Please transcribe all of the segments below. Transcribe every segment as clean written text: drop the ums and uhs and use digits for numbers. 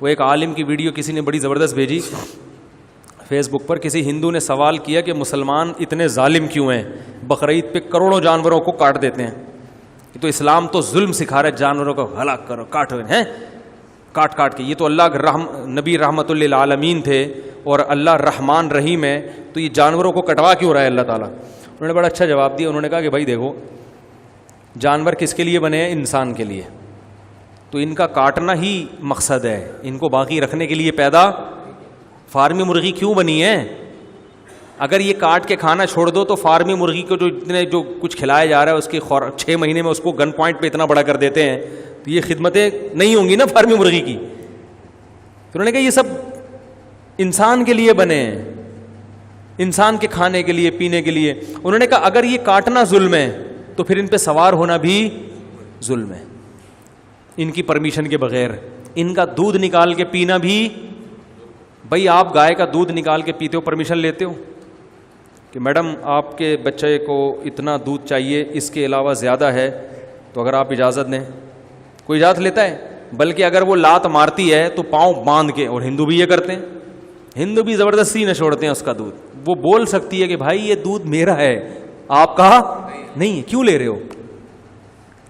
وہ ایک عالم کی ویڈیو کسی نے بڑی زبردست بھیجی فیس بک پر. کسی ہندو نے سوال کیا کہ مسلمان اتنے ظالم کیوں ہیں, بقرعید پہ کروڑوں جانوروں کو کاٹ دیتے ہیں, تو اسلام تو ظلم سکھا رہا ہے, جانوروں کو ہلاک کرو, کاٹو ہیں کاٹ کاٹ کے. یہ تو اللہ نبی رحمت للعالمین تھے اور اللہ رحمان رحیم ہے, تو یہ جانوروں کو کٹوا کیوں رہا ہے اللہ تعالیٰ؟ انہوں نے بڑا اچھا جواب دیا. انہوں نے کہا کہ بھائی دیکھو, جانور کس کے لیے بنے ہیں؟ انسان کے لیے. تو ان کا کاٹنا ہی مقصد ہے, ان کو باقی رکھنے کے لیے پیدا. فارمی مرغی کیوں بنی ہے؟ اگر یہ کاٹ کے کھانا چھوڑ دو تو فارمی مرغی کو جو کچھ کھلایا جا رہا ہے اس کی 6 مہینے میں اس کو گن پوائنٹ پہ اتنا بڑا کر دیتے ہیں, تو یہ خدمتیں نہیں ہوں گی نا فارمی مرغی کی. تو انہوں نے کہا یہ سب انسان کے لیے بنے ہیں, انسان کے کھانے کے لیے پینے کے لیے. انہوں نے کہا اگر یہ کاٹنا ظلم ہے تو پھر ان پہ سوار ہونا بھی ظلم ہے, ان کی پرمیشن کے بغیر. ان کا دودھ نکال کے پینا بھی, بھائی آپ گائے کا دودھ نکال کے پیتے ہو, پرمیشن لیتے ہو کہ میڈم آپ کے بچے کو اتنا دودھ چاہیے, اس کے علاوہ زیادہ ہے تو اگر آپ اجازت دیں؟ کوئی اجازت لیتا ہے؟ بلکہ اگر وہ لات مارتی ہے تو پاؤں باندھ کے, اور ہندو بھی یہ کرتے ہیں, ہندو بھی زبردستی نہ چھوڑتے ہیں اس کا دودھ. وہ بول سکتی ہے کہ بھائی یہ دودھ میرا ہے, آپ کا نہیں, کیوں لے رہے ہو؟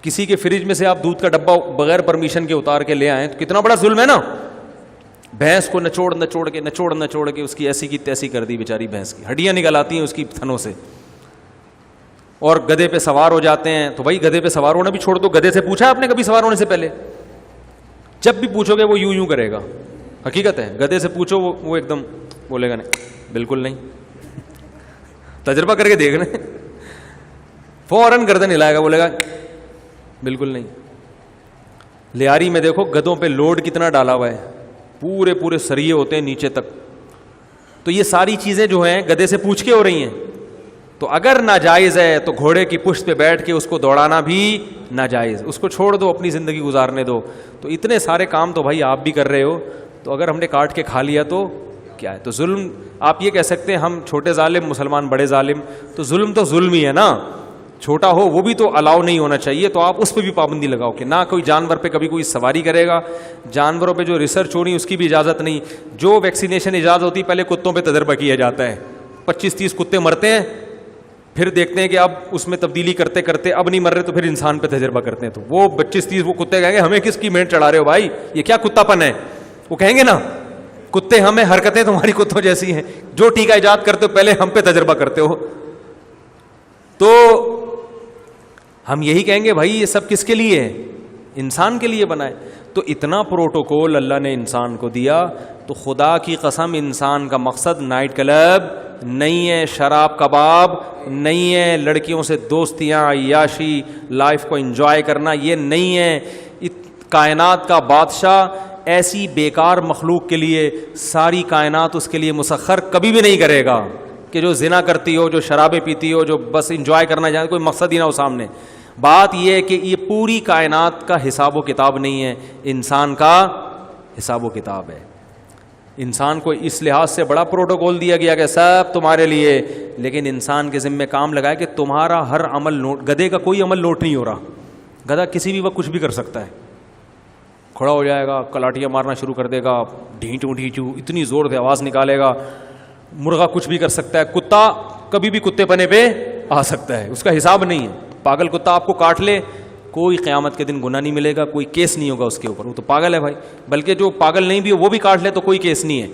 کسی کے فریج میں سے آپ دودھ کا ڈبہ بغیر پرمیشن کے اتار کے لے آئیں تو کتنا بڑا ظلم ہے نا. بھینس کو نچوڑ کے اس کی ایسی کی تیسی کر دی بیچاری بھینس کی, ہڈیاں نکل آتی ہیں اس کی تھنوں سے. اور گدھے پہ سوار ہو جاتے ہیں, تو بھائی گدھے پہ سوار ہونا بھی چھوڑ دو. گدھے سے پوچھا آپ نے کبھی سوار ہونے سے پہلے؟ جب بھی پوچھو گے وہ یوں کرے گا, حقیقت ہے. گدھے سے پوچھو وہ ایک دم بولے گا نہیں, بالکل نہیں, تجربہ کر کے دیکھ لیں, فوراً گردن ہلائے گا, بولے گا بالکل نہیں. لیاری میں دیکھو گدھوں پہ لوڈ کتنا ڈالا ہوا ہے, پورے سریے ہوتے ہیں نیچے تک. تو یہ ساری چیزیں جو ہیں گدھے سے پوچھ کے ہو رہی ہیں. تو اگر ناجائز ہے تو گھوڑے کی پشت پہ بیٹھ کے اس کو دوڑانا بھی ناجائز, اس کو چھوڑ دو, اپنی زندگی گزارنے دو. تو اتنے سارے کام تو بھائی آپ بھی کر رہے ہو, تو اگر ہم نے کاٹ کے کھا لیا تو کیا ہے؟ تو ظلم. آپ یہ کہہ سکتے ہیں ہم چھوٹے ظالم, مسلمان بڑے ظالم, تو ظلم ہی ہے نا. چھوٹا ہو وہ بھی تو الاؤ نہیں ہونا چاہیے, تو آپ اس پہ بھی پابندی لگاؤ کہ نہ کوئی جانور پہ کبھی کوئی سواری کرے گا. جانوروں پہ جو ریسرچ ہو رہی اس کی بھی اجازت نہیں. جو ویکسینیشن اجازت ہوتی پہلے کتوں پہ تجربہ کیا جاتا ہے, 25-30 کتے مرتے ہیں, پھر دیکھتے ہیں کہ اب اس میں تبدیلی کرتے کرتے اب نہیں مر رہے, تو پھر انسان پہ تجربہ کرتے ہیں. تو وہ 25-30 وہ کتے کہیں گے ہمیں کس کی مینٹ چڑھا رہے ہو بھائی, یہ کیا کتا پن ہے؟ وہ کہیں گے نا کتے ہمیں, حرکتیں تمہاری کتوں جیسی ہیں, جو ٹیکہ ایجاد کرتے ہو پہلے ہم پہ تجربہ کرتے ہو. تو ہم یہی کہیں گے بھائی یہ سب کس کے لیے ہے؟ انسان کے لیے بنا ہے. تو اتنا پروٹوکول اللہ نے انسان کو دیا. تو خدا کی قسم انسان کا مقصد نائٹ کلب نہیں ہے, شراب کباب نہیں ہے, لڑکیوں سے دوستیاں, عیاشی, لائف کو انجوائے کرنا, یہ نہیں ہے. کائنات کا بادشاہ ایسی بیکار مخلوق کے لیے ساری کائنات اس کے لیے مسخر کبھی بھی نہیں کرے گا کہ جو زنا کرتی ہو, جو شرابیں پیتی ہو, جو بس انجوائے کرنا چاہتے, کوئی مقصد ہی نہ ہو سامنے. بات یہ ہے کہ یہ پوری کائنات کا حساب و کتاب نہیں ہے, انسان کا حساب و کتاب ہے. انسان کو اس لحاظ سے بڑا پروٹوکول دیا گیا کہ سب تمہارے لیے, لیکن انسان کے ذمہ کام لگایا کہ تمہارا ہر عمل نوٹ. گدھے کا کوئی عمل نوٹ نہیں ہو رہا. گدھا کسی بھی وقت کچھ بھی کر سکتا ہے, کھڑا ہو جائے گا, کلاٹیاں مارنا شروع کر دے گا, ڈھینچو ڈھینچو اتنی زور سے آواز نکالے گا. مرغا کچھ بھی کر سکتا ہے, کتا کبھی بھی کتے پنے پہ آ سکتا ہے, اس کا حساب نہیں ہے. پاگل کتا آپ کو کاٹ لے, کوئی قیامت کے دن گناہ نہیں ملے گا, کوئی کیس نہیں ہوگا اس کے اوپر, وہ تو پاگل ہے بھائی. بلکہ جو پاگل نہیں بھی ہو وہ بھی کاٹ لے تو کوئی کیس نہیں ہے.